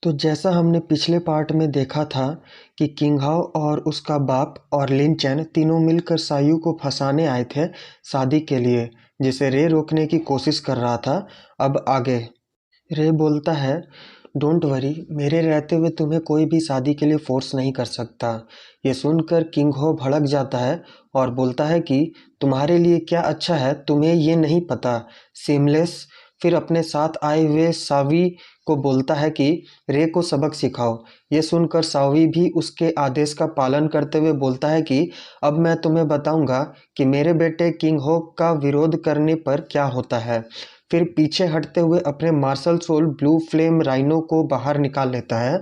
तो जैसा हमने पिछले पार्ट में देखा था कि किंग हाओ और उसका बाप और लिन चैन तीनों मिलकर सायू को फंसाने आए थे शादी के लिए, जिसे रे रोकने की कोशिश कर रहा था। अब आगे रे बोलता है, डोंट वरी, मेरे रहते हुए तुम्हें कोई भी शादी के लिए फोर्स नहीं कर सकता। ये सुनकर किंग हो भड़क जाता है और बोलता है कि तुम्हारे लिए क्या अच्छा है तुम्हें ये नहीं पता, सीमलेस। फिर अपने साथ आए हुए सावी को बोलता है कि रे को सबक सिखाओ। ये सुनकर सावी भी उसके आदेश का पालन करते हुए बोलता है कि अब मैं तुम्हें बताऊंगा कि मेरे बेटे किंग हो का विरोध करने पर क्या होता है। फिर पीछे हटते हुए अपने martial soul blue flame rhino को बाहर निकाल लेता है।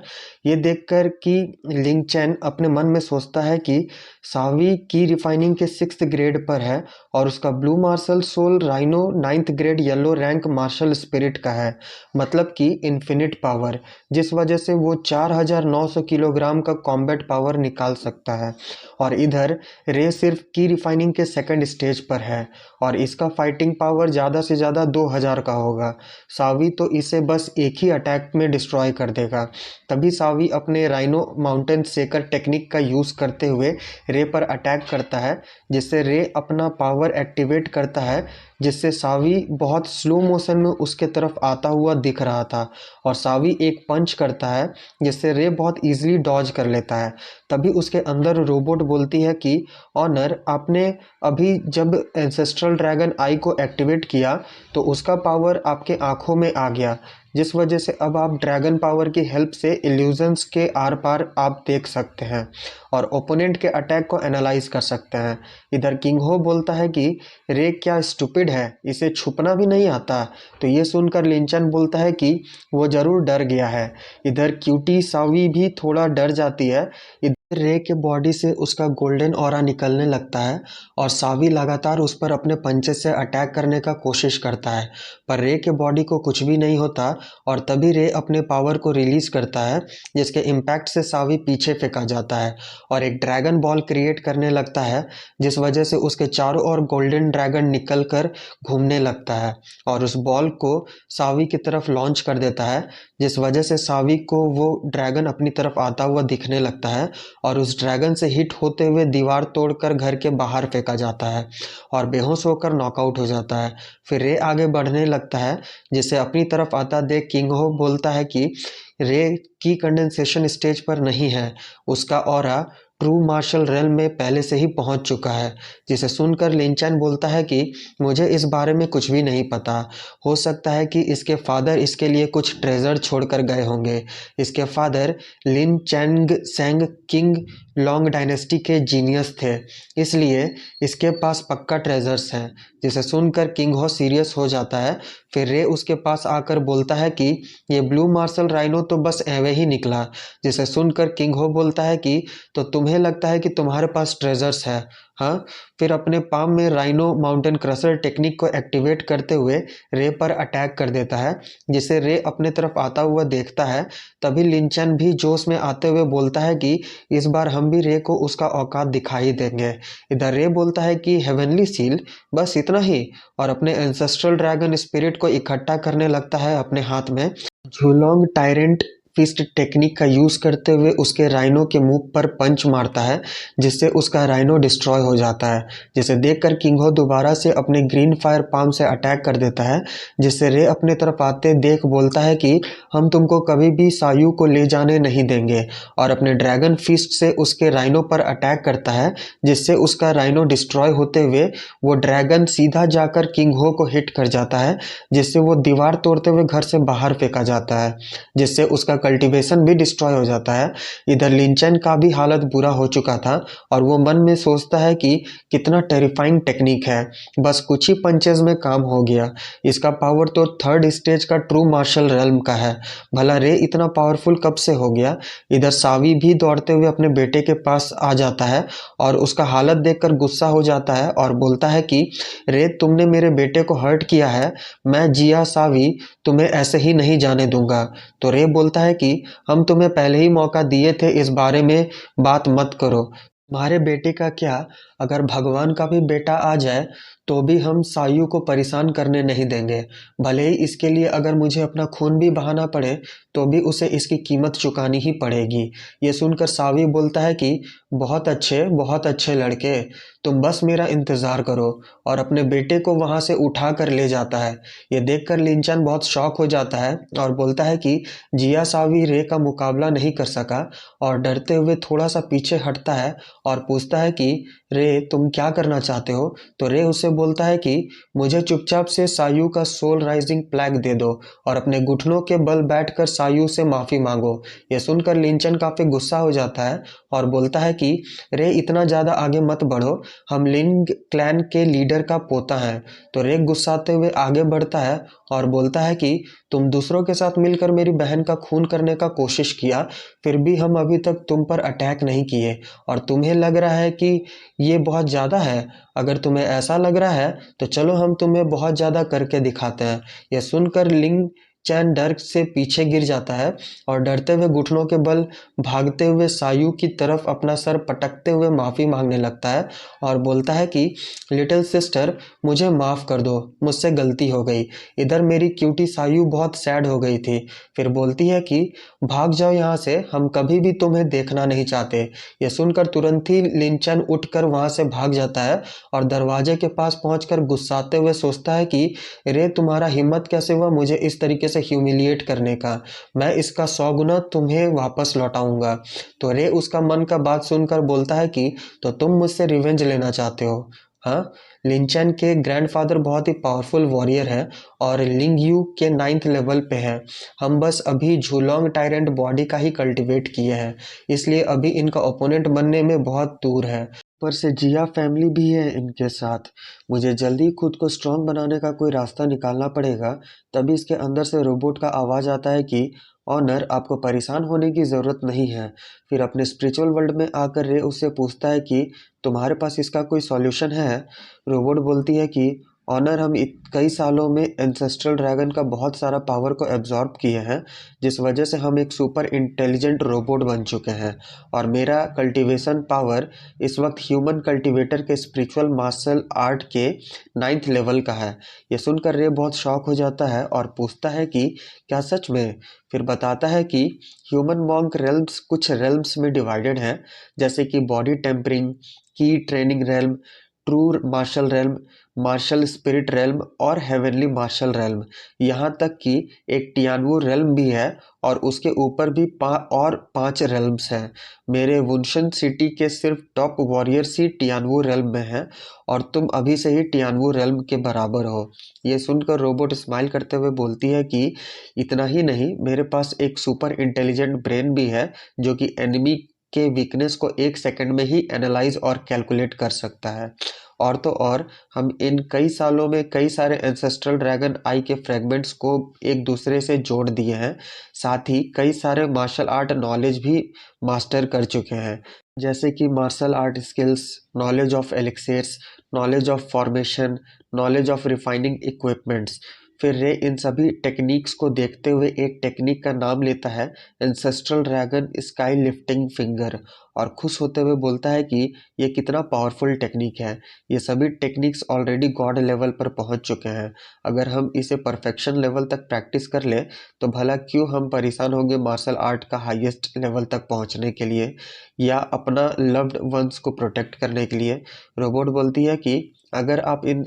ये देखकर कि लिंग चैन अपने मन में सोचता है कि सावी की रिफाइनिंग के 6th ग्रेड पर है और उसका blue martial soul rhino 9th grade yellow rank martial spirit का है, मतलब कि इन्फिनिट पावर, जिस वजह से वो 4900 किलोग्राम का कॉम्बैट पावर निकाल सकता है। और इधर रे सिर्फ की रिफाइनिंग के 2nd स्टेज पर है और इसका फाइटिंग पावर ज़्यादा से ज़्यादा 2000 का होगा। सावी तो इसे बस एक ही अटैक में डिस्ट्रॉय कर देगा। तभी सावी अपने राइनो माउंटेन शेकर टेक्निक का यूज़ करते हुए रे पर अटैक करता है, जिससे रे अपना पावर एक्टिवेट करता है, जिससे सावी बहुत स्लो मोशन में उसके तरफ आता हुआ दिख रहा था और सावी एक पंच करता है जिससे रे बहुत इजीली डॉज कर लेता है। तभी उसके अंदर रोबोट बोलती है कि ऑनर, आपने अभी जब एंसेस्ट्रल ड्रैगन आई को एक्टिवेट किया तो उसका पावर आपके आंखों में आ गया, जिस वजह से अब आप ड्रैगन पावर की हेल्प से इल्यूजन्स के आर पार आप देख सकते हैं और ओपोनेंट के अटैक को एनालाइज कर सकते हैं। इधर किंग हो बोलता है कि रे क्या स्टूपिड है, इसे छुपना भी नहीं आता। तो ये सुनकर लिंचन बोलता है कि वो ज़रूर डर गया है। इधर क्यूटी सावी भी थोड़ा डर जाती है। रे के बॉडी से उसका गोल्डन ऑरा निकलने लगता है और सावी लगातार उस पर अपने पंचे से अटैक करने का कोशिश करता है, पर रे के बॉडी को कुछ भी नहीं होता और तभी रे अपने पावर को रिलीज करता है, जिसके इम्पैक्ट से सावी पीछे फेंका जाता है और एक ड्रैगन बॉल क्रिएट करने लगता है, जिस वजह से उसके चारों ओर गोल्डन ड्रैगन निकल कर घूमने लगता है और उस बॉल को सावी की तरफ लॉन्च कर देता है, जिस वजह से सावी को वो ड्रैगन अपनी तरफ आता हुआ दिखने लगता है और उस ड्रैगन से हिट होते हुए दीवार तोड़कर घर के बाहर फेंका जाता है और बेहोश होकर नॉकआउट हो जाता है। फिर रे आगे बढ़ने लगता है, जिसे अपनी तरफ आता देख किंग हो बोलता है कि रे की कंडेंसेशन स्टेज पर नहीं है, उसका ऑरा ट्रू मार्शल रेल में पहले से ही पहुंच चुका है। जिसे सुनकर लिंचैन बोलता है कि मुझे इस बारे में कुछ भी नहीं पता, हो सकता है कि इसके फादर इसके लिए कुछ ट्रेजर छोड़कर गए होंगे। इसके फादर लिन Chang Seng king long dynasty के जीनियस थे, इसलिए इसके पास पक्का ट्रेजर्स हैं। जिसे सुनकर किंग हो सीरियस हो जाता है। फिर रे उसके पास आकर बोलता है कि ये ब्लू मार्शल राइनो तो बस एवे ही निकला। जिसे सुनकर किंग हो बोलता है कि तो तुम्हें लगता है कि तुम्हारे पास ट्रेजर्स है, हाँ? फिर अपने पाम में राइनो माउंटेन क्रशर टेक्निक को एक्टिवेट करते हुए रे पर अटैक कर देता है, जिसे रे अपने तरफ आता हुआ देखता है। तभी लिंचन भी जोश में आते हुए बोलता है कि इस बार हम भी रे को उसका औकात दिखाई देंगे। इधर रे बोलता है कि हेवनली सील, बस इतना ही, और अपने एंसेस्ट्रल ड्रैगन स्पिरिट को इकट्ठा करने लगता है अपने हाथ में। झूलोंग टायरेंट फिस्ट टेक्निक का यूज करते हुए उसके राइनो के मुंह पर पंच मारता है, जिससे उसका राइनो डिस्ट्रॉय हो जाता है। जिसे देखकर किंग हो दोबारा से अपने ग्रीन फायर पाम से अटैक कर देता है, जिससे रे अपने तरफ आते देख बोलता है कि हम तुमको कभी भी सायू को ले जाने नहीं देंगे, और अपने ड्रैगन फिस्ट से उसके राइनो पर अटैक करता है, जिससे उसका राइनो डिस्ट्रॉय होते हुए वो ड्रैगन सीधा जाकर किंग हो को हिट कर जाता है, जिससे वो दीवार तोड़ते हुए घर से बाहर फेंका जाता है, जिससे उसका कल्टीवेशन भी डिस्ट्रॉय हो जाता है। इधर लिंचन का भी हालत बुरा हो चुका था और वो मन में सोचता है कि कितना टेरिफाइंग टेक्निक है, बस कुछ ही पंचेज में काम हो गया। इसका पावर तो 3rd स्टेज का ट्रू मार्शल रेल्म का है, भला रे इतना पावरफुल कब से हो गया। इधर सावी भी दौड़ते हुए अपने बेटे के पास आ जाता है और उसका हालत देखकर गुस्सा हो जाता है और बोलता है कि रे, तुमने मेरे बेटे को हर्ट किया है, मैं जिया सावी तुम्हें ऐसे ही नहीं जाने दूंगा। तो रे बोलता है कि हम तुम्हें पहले ही मौका दिए थे, इस बारे में बात मत करो। तुम्हारे बेटे का क्या, अगर भगवान का भी बेटा आ जाए तो भी हम सायु को परेशान करने नहीं देंगे। भले ही इसके लिए अगर मुझे अपना खून भी बहाना पड़े तो भी उसे इसकी कीमत चुकानी ही पड़ेगी। ये सुनकर सावी बोलता है कि बहुत अच्छे लड़के, तुम बस मेरा इंतज़ार करो, और अपने बेटे को वहाँ से उठा कर ले जाता है। ये देखकर लिंचन बहुत शॉक हो जाता है और बोलता है कि जिया सावी रे का मुकाबला नहीं कर सका, और डरते हुए थोड़ा सा पीछे हटता है और पूछता है कि रे तुम क्या करना चाहते हो। तो रे उससे बोलता है कि मुझे चुपचाप से सायु का सोल राइजिंग प्लैग दे दो और अपने घुटनों के बल बैठकर सायु से माफ़ी मांगो। यह सुनकर लिंचन काफ़ी गुस्सा हो जाता है और बोलता है कि रे इतना ज़्यादा आगे मत बढ़ो, हम लिंग क्लैन के लीडर का पोता है। तो रे गुस्साते हुए आगे बढ़ता है और बोलता है कि तुम दूसरों के साथ मिलकर मेरी बहन का खून करने का कोशिश किया, फिर भी हम अभी तक तुम पर अटैक नहीं किए, और तुम्हें लग रहा है कि ये बहुत ज़्यादा है। अगर तुम्हें ऐसा लग रहा है तो चलो हम तुम्हें बहुत ज़्यादा करके दिखाते हैं। यह सुनकर लिंग चैन डर से पीछे गिर जाता है और डरते हुए घुटनों के बल भागते हुए सायु की तरफ अपना सर पटकते हुए माफ़ी मांगने लगता है और बोलता है कि लिटिल सिस्टर मुझे माफ़ कर दो, मुझसे गलती हो गई। इधर मेरी क्यूटी सायु बहुत सैड हो गई थी। फिर बोलती है कि भाग जाओ यहाँ से, हम कभी भी तुम्हें देखना नहीं चाहते। यह सुनकर तुरंत ही लिंचन उठकर वहाँ से भाग जाता है और दरवाजे के पास पहुंचकर गुस्साते हुए सोचता है कि रे तुम्हारा हिम्मत कैसे हुआ मुझे इस तरीके से ह्यूमिलिएट करने का, मैं इसका 100 गुना तुम्हें वापस लौटाऊंगा। तो रे उसका मन का बात सुनकर बोलता है कि तो तुम मुझसे रिवेंज लेना चाहते हो, हाँ। लिंचन के ग्रैंडफादर बहुत ही पावरफुल वॉरियर है और लिंग यू के 9th लेवल पे है। हम बस अभी झूलोंग टायरेंट बॉडी का ही कल्टीवेट किए हैं, इसलिए अभी इनका ओपोनेंट बनने में बहुत दूर है। ऊपर से जिया फैमिली भी है इनके साथ। मुझे जल्दी खुद को स्ट्रांग बनाने का कोई रास्ता निकालना पड़ेगा। तभी इसके अंदर से रोबोट का आवाज़ आता है कि ऑनर आपको परेशान होने की ज़रूरत नहीं है। फिर अपने स्पिरिचुअल वर्ल्ड में आकर रे उससे पूछता है कि तुम्हारे पास इसका कोई सॉल्यूशन है। रोबोट बोलती है कि ऑनर हम कई सालों में एंसेस्ट्रल ड्रैगन का बहुत सारा पावर को एब्जॉर्ब किए हैं, जिस वजह से हम एक सुपर इंटेलिजेंट रोबोट बन चुके हैं, और मेरा कल्टीवेशन पावर इस वक्त ह्यूमन कल्टीवेटर के स्पिरिचुअल मार्शल आर्ट के 9th लेवल का है। ये सुनकर रे बहुत शॉक हो जाता है और पूछता है कि क्या सच में। फिर बताता है कि ह्यूमन मॉन्क रेल्म्स कुछ रेल्म्स में डिवाइडेड हैं, जैसे कि बॉडी टेम्परिंग, की training realm, true martial realm, martial spirit realm और हेवनली मार्शल रेल्म। यहाँ तक कि एक टियानवू रेल्म भी है और उसके ऊपर भी और 5 रेल्म्स हैं। मेरे वुनशन सिटी के सिर्फ टॉप वॉरियर्स ही टियानवू रेल्म में हैं, और तुम अभी से ही टियानवू रेल्म के बराबर हो। ये सुनकर रोबोट स्माइल करते हुए बोलती है कि इतना ही नहीं, मेरे पास एक सुपर इंटेलिजेंट ब्रेन भी है जो कि एनिमी के वीकनेस को 1 सेकंड में ही एनालाइज और कैलकुलेट कर सकता है। और तो और, हम इन कई सालों में कई सारे एंसेस्ट्रल ड्रैगन आई के फ्रेगमेंट्स को एक दूसरे से जोड़ दिए हैं। साथ ही कई सारे मार्शल आर्ट नॉलेज भी मास्टर कर चुके हैं, जैसे कि martial art skills, knowledge of elixirs, knowledge of formation, knowledge of refining equipments. फिर रे इन सभी टेक्निक्स को देखते हुए एक टेक्निक का नाम लेता है ancestral dragon sky lifting finger, और खुश होते हुए बोलता है कि ये कितना पावरफुल टेक्निक है। ये सभी टेक्निक्स ऑलरेडी गॉड लेवल पर पहुंच चुके हैं। अगर हम इसे परफेक्शन लेवल तक प्रैक्टिस कर ले तो भला क्यों हम परेशान होंगे मार्शल आर्ट का हाईएस्ट लेवल तक पहुंचने के लिए, या अपना लव्ड वंस को प्रोटेक्ट करने के लिए। रोबोट बोलती है कि अगर आप इन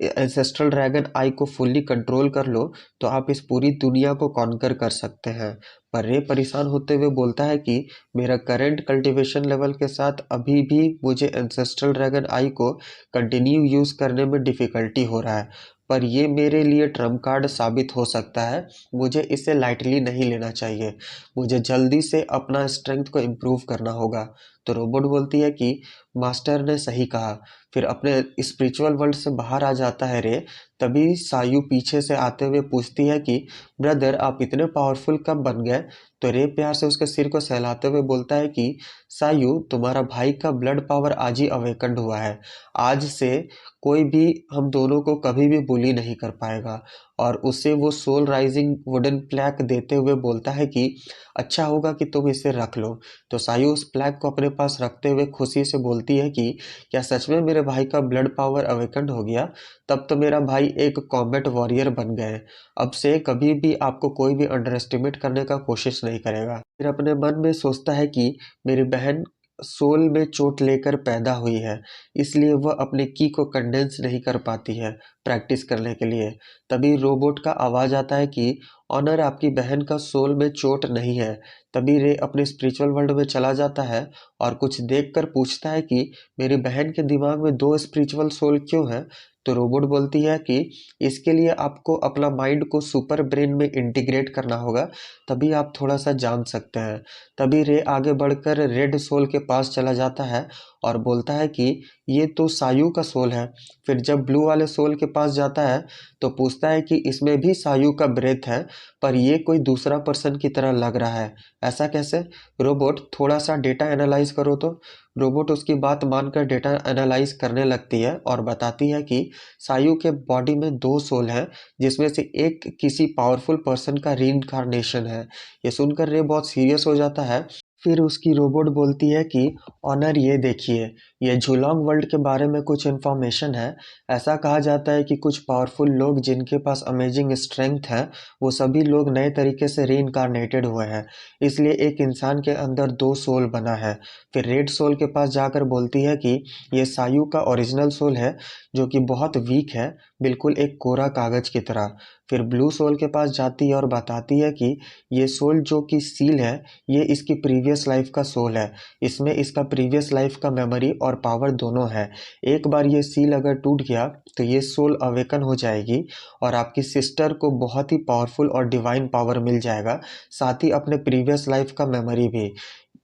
एंसेस्ट्रल ड्रैगन आई को फुल्ली कंट्रोल कर लो तो आप इस पूरी दुनिया को कॉन्कर कर सकते हैं। पर रे परेशान होते हुए बोलता है कि मेरा करंट कल्टीवेशन लेवल के साथ अभी भी मुझे एंसेस्ट्रल ड्रैगन आई को कंटिन्यू यूज़ करने में डिफ़िकल्टी हो रहा है, पर ये मेरे लिए ट्रम्प कार्ड साबित हो सकता है। मुझे इसे लाइटली नहीं लेना चाहिए, मुझे जल्दी से अपना स्ट्रेंथ को इम्प्रूव करना होगा। तो रोबोट बोलती है कि मास्टर ने सही कहा। फिर अपने स्पिरिचुअल वर्ल्ड से बाहर आ जाता है रे। तभी सायु पीछे से आते हुए पूछती है कि ब्रदर आप इतने पावरफुल कब बन गए। तो रे प्यार से उसके सिर को सहलाते हुए बोलता है कि सायु तुम्हारा भाई का ब्लड पावर आज ही अवेकंड हुआ है। आज से कोई भी हम दोनों को कभी भी बुली नहीं कर पाएगा, और उसे वो सोल राइजिंग वुडन प्लैक देते हुए बोलता है कि अच्छा होगा कि तुम इसे रख लो। तो सायु उस प्लैक को अपने पास रखते हुए खुशी से बोलती है कि क्या सच में मेरे भाई का ब्लड पावर अवेकन हो गया? तब तो मेरा भाई एक कॉम्बैट वॉरियर बन गए। अब से कभी भी आपको कोई भी अंडर एस्टिमेट करने का कोशिश नहीं करेगा। फिर अपने मन में सोचता है कि मेरी बहन सोल में चोट लेकर पैदा हुई है, इसलिए वह अपने की को कंडेंस नहीं कर पाती है प्रैक्टिस करने के लिए। तभी रोबोट का आवाज आता है कि ऑनर, आपकी बहन का सोल में चोट नहीं है। तभी रे अपने स्पिरिचुअल वर्ल्ड में चला जाता है और कुछ देखकर पूछता है कि मेरी बहन के दिमाग में दो स्पिरिचुअल सोल क्यों है? तो रोबोट बोलती है कि इसके लिए आपको अपना माइंड को सुपर ब्रेन में इंटीग्रेट करना होगा, तभी आप थोड़ा सा जान सकते हैं। तभी रे आगे बढ़कर रेड सोल के पास चला जाता है और बोलता है कि ये तो सायु का सोल है। फिर जब ब्लू वाले सोल के पास जाता है तो पूछता है कि इसमें भी सायु का ब्रेथ है, पर ये कोई दूसरा पर्सन की तरह लग रहा है, ऐसा कैसे? रोबोट, थोड़ा सा डेटा एनालाइज करो तो। रोबोट उसकी बात मानकर डेटा एनालाइज करने लगती है और बताती है कि सायु के बॉडी में दो सोल हैं, जिसमें से एक किसी पावरफुल पर्सन का रीइंकार्नेशन है। ये सुनकर रे बहुत सीरियस हो जाता है। फिर उसकी रोबोट बोलती है कि ऑनर, ये देखिए, ये झुलॉन्ग वर्ल्ड के बारे में कुछ इन्फॉर्मेशन है। ऐसा कहा जाता है कि कुछ पावरफुल लोग जिनके पास अमेजिंग स्ट्रेंथ है, वो सभी लोग नए तरीके से रीइंकार्नेटेड हुए हैं, इसलिए एक इंसान के अंदर दो सोल बना है। फिर रेड सोल के पास जाकर बोलती है कि ये सायु का ओरिजिनल सोल है, जो कि बहुत वीक है, बिल्कुल एक कोरा कागज की तरह। फिर ब्लू सोल के पास जाती है और बताती है कि ये सोल जो कि सील है, ये इसकी प्रीवियस लाइफ का सोल है। इसमें इसका प्रीवियस लाइफ का मेमोरी और पावर दोनों है। एक बार ये सील अगर टूट गया तो ये सोल अवेकन हो जाएगी और आपकी सिस्टर को बहुत ही पावरफुल और डिवाइन पावर मिल जाएगा, साथ ही अपने प्रीवियस लाइफ का मेमोरी भी।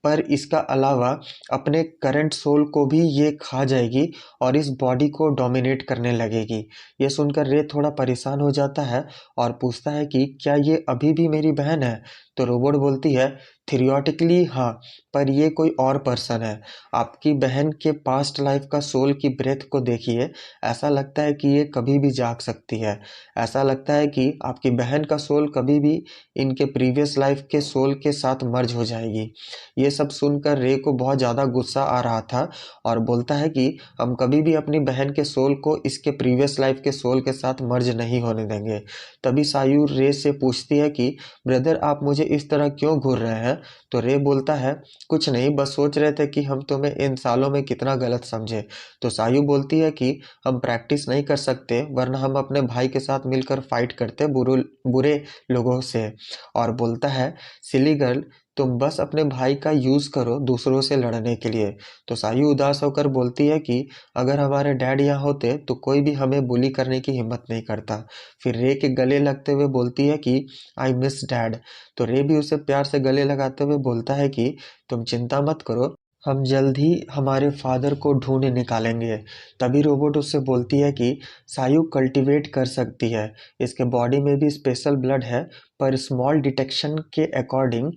पर इसका अलावा अपने करंट सोल को भी ये खा जाएगी और इस बॉडी को डोमिनेट करने लगेगी। ये सुनकर रे थोड़ा परेशान हो जाता है और पूछता है कि क्या ये अभी भी मेरी बहन है? तो रोबोट बोलती है, थियोरेटिकली हाँ, पर ये कोई और पर्सन है। आपकी बहन के पास्ट लाइफ का सोल की ब्रेथ को देखिए, ऐसा लगता है कि ये कभी भी जाग सकती है। ऐसा लगता है कि आपकी बहन का सोल कभी भी इनके प्रीवियस लाइफ के सोल के साथ मर्ज हो जाएगी। ये सब सुनकर रे को बहुत ज़्यादा गुस्सा आ रहा था और बोलता है कि हम कभी भी अपनी बहन के सोल को इसके प्रीवियस लाइफ के सोल के साथ मर्ज नहीं होने देंगे। तभी सायु रे से पूछती है कि ब्रदर, आप मुझे इस तरह क्यों घूर रहे हैं? तो रे बोलता है, कुछ नहीं, बस सोच रहे थे कि हम तुम्हें इन सालों में कितना गलत समझे। तो सायु बोलती है कि हम प्रैक्टिस नहीं कर सकते, वरना हम अपने भाई के साथ मिलकर फाइट करते बुरे लोगों से। और बोलता है, सिली गर्ल, तुम बस अपने भाई का यूज करो दूसरों से लड़ने के लिए। तो सायु उदास होकर बोलती है कि अगर हमारे डैड यहाँ होते तो कोई भी हमें बुली करने की हिम्मत नहीं करता। फिर रे के गले लगते हुए बोलती है कि आई मिस डैड। तो रे भी उसे प्यार से गले लगाते हुए बोलता है कि तुम चिंता मत करो, हम जल्द ही हमारे फादर को ढूंढ निकालेंगे। तभी रोबोट उससे बोलती है कि सायु कल्टीवेट कर सकती है, इसके बॉडी में भी स्पेशल ब्लड है, पर स्मॉल डिटेक्शन के अकॉर्डिंग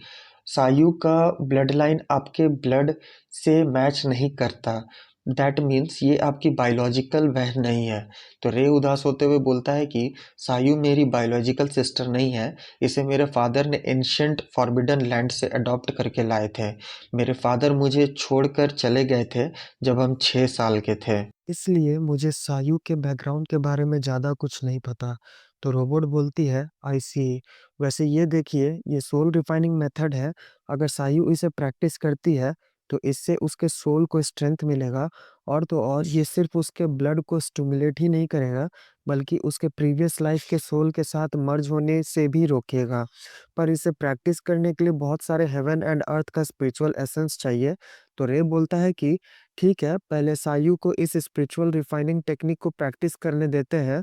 सायु का ब्लड लाइन आपके ब्लड से मैच नहीं करता। दैट मीन्स ये आपकी बायोलॉजिकल बहन नहीं है। तो रे उदास होते हुए बोलता है कि सायु मेरी बायोलॉजिकल सिस्टर नहीं है, इसे मेरे फादर ने एंशियंट फॉरबिडन लैंड से अडॉप्ट करके लाए थे। मेरे फादर मुझे छोड़कर चले गए थे जब हम 6 साल के थे, इसलिए मुझे सायु के बैकग्राउंड के बारे में ज़्यादा कुछ नहीं पता। तो रोबोट बोलती है, आई सी। वैसे ये देखिए, ये सोल रिफाइनिंग मेथड है। अगर सायु इसे प्रैक्टिस करती है तो इससे उसके सोल को स्ट्रेंथ मिलेगा, और तो और ये सिर्फ उसके ब्लड को स्टिमुलेट ही नहीं करेगा, बल्कि उसके प्रीवियस लाइफ के सोल के साथ मर्ज होने से भी रोकेगा। पर इसे प्रैक्टिस करने के लिए बहुत सारे हेवन एंड अर्थ का स्पिरिचुअल एसेंस चाहिए। तो रे बोलता है कि ठीक है, पहले सायु को इस स्पिरिचुअल रिफाइनिंग टेक्निक को प्रैक्टिस करने देते हैं,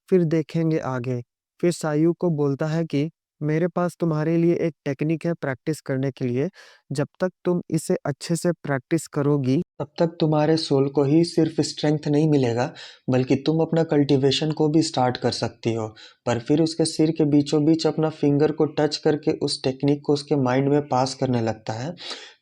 फिर देखेंगे आगे। फिर सायु को बोलता है कि मेरे पास तुम्हारे लिए एक टेक्निक है प्रैक्टिस करने के लिए, जब तक तुम इसे अच्छे से प्रैक्टिस करोगी तब तक तुम्हारे सोल को ही सिर्फ स्ट्रेंथ नहीं मिलेगा, बल्कि तुम अपना कल्टीवेशन को भी स्टार्ट कर सकती हो। पर फिर उसके सिर के बीचों बीच अपना फिंगर को टच करके उस टेक्निक को उसके माइंड में पास करने लगता है।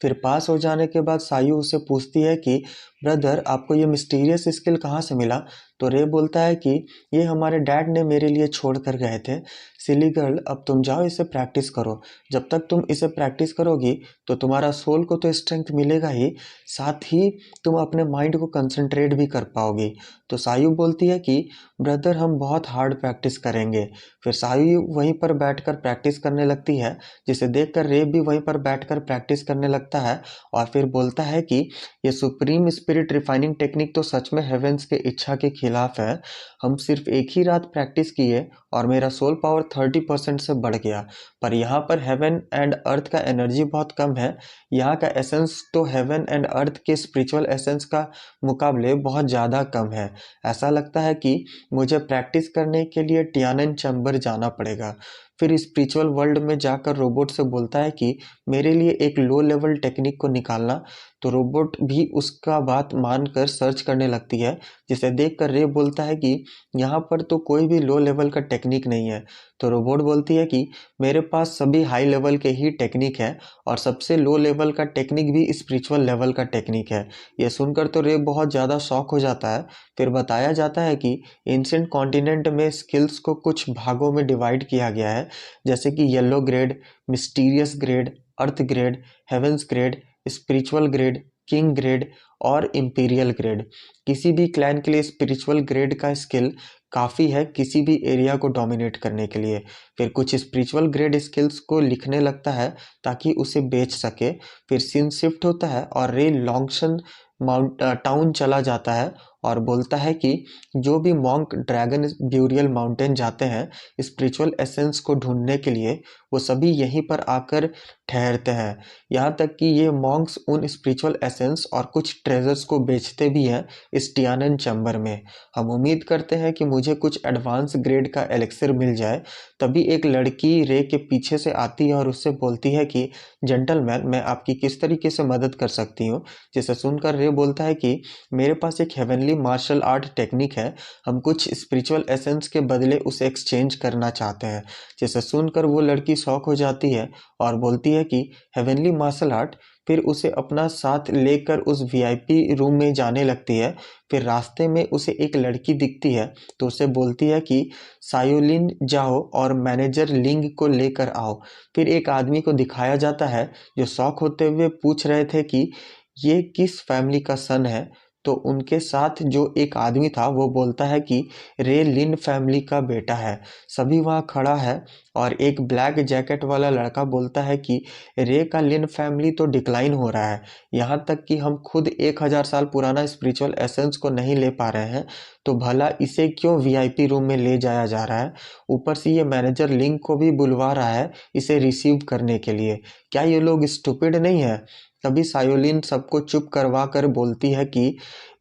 फिर पास हो जाने के बाद सायु उससे पूछती है कि ब्रदर, आपको ये मिस्टीरियस स्किल कहाँ से मिला? तो रे बोलता है कि ये हमारे डैड ने मेरे लिए छोड़ कर गए थे। सिली गर्ल, अब तुम जाओ इसे प्रैक्टिस करो। जब तक तुम इसे प्रैक्टिस करोगी तो तुम्हारा सोल को तो स्ट्रेंथ मिलेगा ही, साथ ही तुम अपने माइंड को कंसंट्रेट भी कर पाओगी। तो सायु बोलती है कि ब्रदर, हम बहुत हार्ड प्रैक्टिस करेंगे। फिर सायु वहीं पर बैठकर प्रैक्टिस करने लगती है, जिसे देखकर रे भी वहीं पर बैठकर प्रैक्टिस करने लगता है और फिर बोलता है कि ये सुप्रीम स्पिरिट रिफाइनिंग टेक्निक तो सच में हेवेंस के इच्छा के खिलाफ है। हम सिर्फ एक ही रात प्रैक्टिस किए और मेरा सोल पावर 30% से बढ़ गया। पर यहाँ पर हेवन एंड अर्थ का एनर्जी बहुत कम है। यहाँ का एसेंस तो हेवन एंड अर्थ के स्पिरिचुअल एसेंस का मुकाबले बहुत ज़्यादा कम है। ऐसा लगता है कि मुझे प्रैक्टिस करने के लिए टियानन चैम्बर जाना पड़ेगा। फिर स्पिरिचुअल वर्ल्ड में जाकर रोबोट से बोलता है कि मेरे लिए एक लो लेवल टेक्निक को निकालना। तो रोबोट भी उसका बात मानकर सर्च करने लगती है, जिसे देखकर रे बोलता है कि यहाँ पर तो कोई भी लो लेवल का टेक्निक नहीं है। तो रोबोट बोलती है कि मेरे पास सभी हाई लेवल के ही टेक्निक है और सबसे लो लेवल का टेक्निक भी स्पिरिचुअल लेवल का टेक्निक है। यह सुनकर तो रे बहुत ज़्यादा शॉक हो जाता है। फिर बताया जाता है कि एंशिएंट कॉन्टिनेंट में स्किल्स को कुछ भागों में डिवाइड किया गया है, जैसे कि yellow grade, mysterious grade, earth grade, heavens grade, spiritual grade, king grade और इंपीरियल ग्रेड। किसी भी क्लैन के लिए स्पिरिचुअल ग्रेड का स्किल काफ़ी है किसी भी एरिया को डोमिनेट करने के लिए। फिर कुछ स्पिरिचुअल ग्रेड स्किल्स को लिखने लगता है ताकि उसे बेच सके। फिर सीन शिफ्ट होता है और रे लॉन्गशन टाउन चला जाता है और बोलता है कि जो भी मॉन्क ड्रैगन ब्यूरियल माउंटेन जाते हैं स्पिरिचुअल एसेंस को ढूंढने के लिए, वो सभी यहीं पर आकर ठहरते हैं। यहाँ तक कि ये मॉन्क्स उन स्पिरिचुअल एसेंस और कुछ ट्रेजर्स को बेचते भी हैं इस टियानन चैम्बर में। हम उम्मीद करते हैं कि मुझे कुछ एडवांस ग्रेड का एलिक्सिर मिल जाए। तभी एक लड़की रे के पीछे से आती है और उससे बोलती है कि जेंटलमैन, मैं आपकी किस तरीके से मदद कर सकती हूँ? जिसे सुनकर रे बोलता है कि मेरे पास एक हेवनली मार्शल आर्ट टेक्निक है, हम कुछ स्पिरिचुअल एसेंस के बदले उसे एक्सचेंज करना चाहते हैं। जिसे सुनकर वो लड़की शॉक हो जाती है और बोलती है कि हेवनली मार्शल आर्ट। फिर उसे अपना साथ लेकर उस वीआईपी रूम में जाने लगती है। फिर रास्ते में उसे एक लड़की दिखती है, तो उसे बोलती है कि सायोलिन जाओ और मैनेजर लिंग को लेकर आओ। फिर एक आदमी को दिखाया जाता है जो शॉक होते हुए पूछ रहे थे कि ये किस फैमिली का सन है। तो उनके साथ जो एक आदमी था वो बोलता है कि रे लिन फैमिली का बेटा है। सभी वहाँ खड़ा है और एक ब्लैक जैकेट वाला लड़का बोलता है कि रे का लिन फैमिली तो डिक्लाइन हो रहा है, यहाँ तक कि हम खुद 1000 साल पुराना स्पिरिचुअल एसेंस को नहीं ले पा रहे हैं, तो भला इसे क्यों वीआईपी रूम में ले जाया जा रहा है? ऊपर से ये मैनेजर लिंक को भी बुलवा रहा है इसे रिसीव करने के लिए। क्या ये लोग स्टूपिड नहीं है? तभी सायोलिन सबको चुप करवा कर बोलती है कि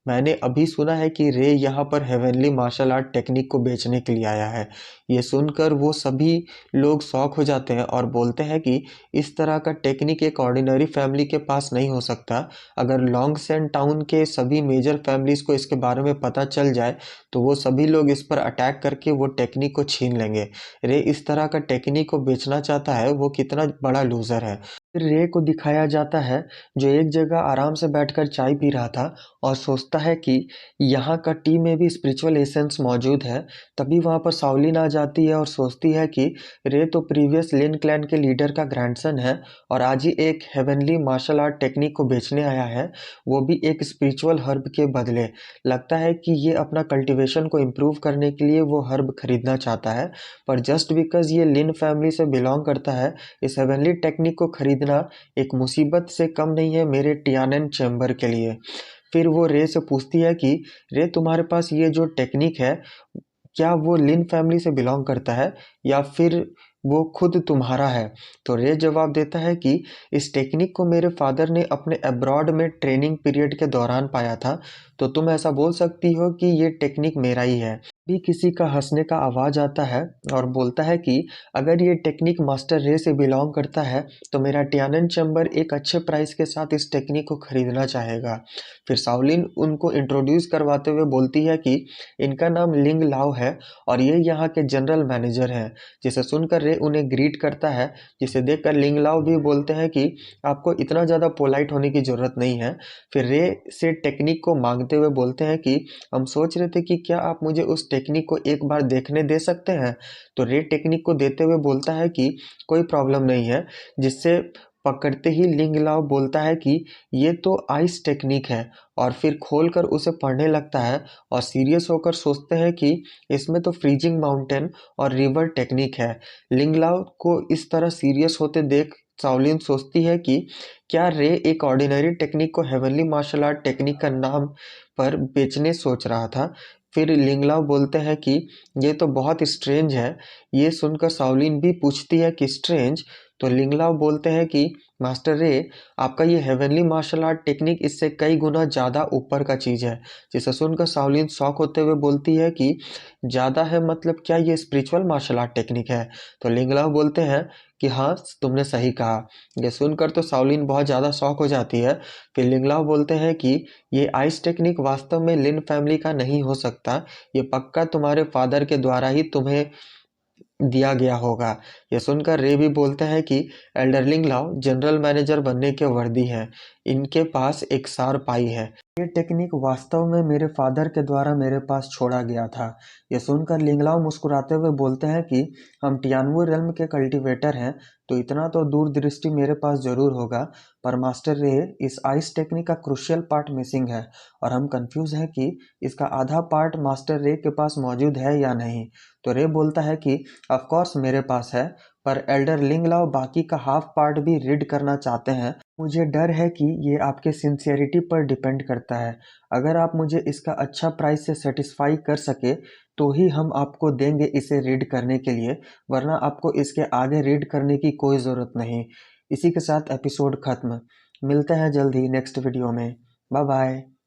मैंने अभी सुना है कि रे यहाँ पर हेवनली मार्शल आर्ट टेक्निक को बेचने के लिए आया है। ये सुनकर वो सभी लोग शॉक हो जाते हैं और बोलते हैं कि इस तरह का टेक्निक एक ऑर्डिनरी फैमिली के पास नहीं हो सकता। अगर लॉन्गसेन टाउन के सभी मेजर फैमिलीज़ को इसके बारे में पता चल जाए तो वो सभी लोग इस पर अटैक करके वो टेक्निक को छीन लेंगे। रे इस तरह का टेक्निक को बेचना चाहता है, वो कितना बड़ा लूज़र है। फिर रे को दिखाया जाता है जो एक जगह आराम से बैठकर चाय पी रहा था और सोचता है कि यहाँ का टी में भी स्पिरिचुअल एसेंस मौजूद है। तभी वहाँ पर साउलिन आ जाती है और सोचती है कि रे तो प्रीवियस लिन क्लैन के लीडर का ग्रैंडसन है और आज ही एक हेवनली मार्शल आर्ट टेक्निक को बेचने आया है, वो भी एक स्पिरिचुअल हर्ब के बदले। लगता है कि ये अपना कल्टीवेशन को इम्प्रूव करने के लिए वो हर्ब खरीदना चाहता है, पर जस्ट बिकॉज ये लिन फैमिली से बिलोंग करता है, इस हेवनली टेक्निक को खरीदना एक मुसीबत से कम नहीं है मेरे टियानन चैम्बर के लिए। फिर वो रे से पूछती है कि रे, तुम्हारे पास ये जो टेक्निक है, क्या वो लिन फैमिली से बिलोंग करता है या फिर वो खुद तुम्हारा है? तो रे जवाब देता है कि इस टेक्निक को मेरे फादर ने अपने अब्रॉड में ट्रेनिंग पीरियड के दौरान पाया था, तो तुम ऐसा बोल सकती हो कि ये टेक्निक मेरा ही है। भी किसी का हंसने का आवाज़ आता है और बोलता है कि अगर ये टेक्निक मास्टर रे से बिलोंग करता है तो मेरा टियानन चैम्बर एक अच्छे प्राइस के साथ इस टेक्निक को खरीदना चाहेगा। फिर शाओलिन उनको इंट्रोड्यूस करवाते हुए बोलती है कि इनका नाम लिंग लाओ है और ये यहाँ के जनरल मैनेजर हैं। जिसे सुनकर रे उन्हें ग्रीट करता है, जिसे देखकर लिंग लाओ भी बोलते हैं कि आपको इतना ज़्यादा पोलाइट होने की ज़रूरत नहीं है। फिर रे से टेक्निक को मांगते हुए बोलते हैं कि हम सोच रहे थे कि क्या आप मुझे उस टेक्निक को एक बार देखने दे सकते हैं। तो रे टेक्निक को देते हुए बोलता है कि कोई प्रॉब्लम नहीं है। जिससे पकड़ते ही लिंग लाओ बोलता है कि ये तो आइस टेक्निक है और फिर खोलकर उसे पढ़ने लगता है और सीरियस होकर सोचते हैं कि इसमें तो फ्रीजिंग माउंटेन और रिवर टेक्निक है। लिंग लाओ को इस तरह सीरियस होते देख शाओलिन सोचती है कि क्या रे एक ऑर्डिनरी टेक्निक को हेवनली मार्शल आर्ट टेक्निक का नाम पर बेचने सोच रहा था। फिर लिंगलाओ बोलते हैं कि ये तो बहुत स्ट्रेंज है। ये सुनकर शाओलिन भी पूछती है कि स्ट्रेंज। तो लिंगलाओ बोलते हैं कि मास्टर रे, आपका ये हेवनली मार्शल आर्ट टेक्निक इससे कई गुना ज़्यादा ऊपर का चीज़ है। जिसे सुनकर शाओलिन शॉक होते हुए बोलती है कि ज़्यादा है मतलब क्या ये स्पिरिचुअल मार्शल आर्ट टेक्निक है। तो लिंगलाओ बोलते हैं कि हाँ, तुमने सही कहा। ये सुनकर तो शाओलिन बहुत ज़्यादा शॉक हो जाती है। फिर लिंगलाओ बोलते हैं कि ये आइस टेक्निक वास्तव में लिन फैमिली का नहीं हो सकता। ये पक्का तुम्हारे फादर के द्वारा ही तुम्हें दिया गया होगा। यह सुनकर रे भी बोलते हैं कि एल्डरलिंग लाओ जनरल मैनेजर बनने के वर्दी हैं। इनके पास एक शार्प आई है। ये टेक्निक वास्तव में मेरे फादर के द्वारा मेरे पास छोड़ा गया था। यह सुनकर लिंगलाओ मुस्कुराते हुए बोलते हैं कि हम टियानवु रेल्म के कल्टीवेटर हैं, तो इतना तो दूरदृष्टि मेरे पास जरूर होगा। पर मास्टर रे, इस आइस टेक्निक का क्रुशियल पार्ट मिसिंग है और हम कंफ्यूज हैं कि इसका आधा पार्ट मास्टर रे के पास मौजूद है या नहीं। तो रे बोलता है कि ऑफ कोर्स मेरे पास है, पर एल्डर लिंगलाओ बाकी का हाफ पार्ट भी रीड करना चाहते हैं। मुझे डर है कि ये आपके सिंसियरिटी पर डिपेंड करता है। अगर आप मुझे इसका अच्छा प्राइस से सेटिस्फाई कर सके तो ही हम आपको देंगे इसे रीड करने के लिए, वरना आपको इसके आगे रीड करने की कोई ज़रूरत नहीं। इसी के साथ एपिसोड खत्म। मिलते हैं जल्द ही नेक्स्ट वीडियो में। Bye bye.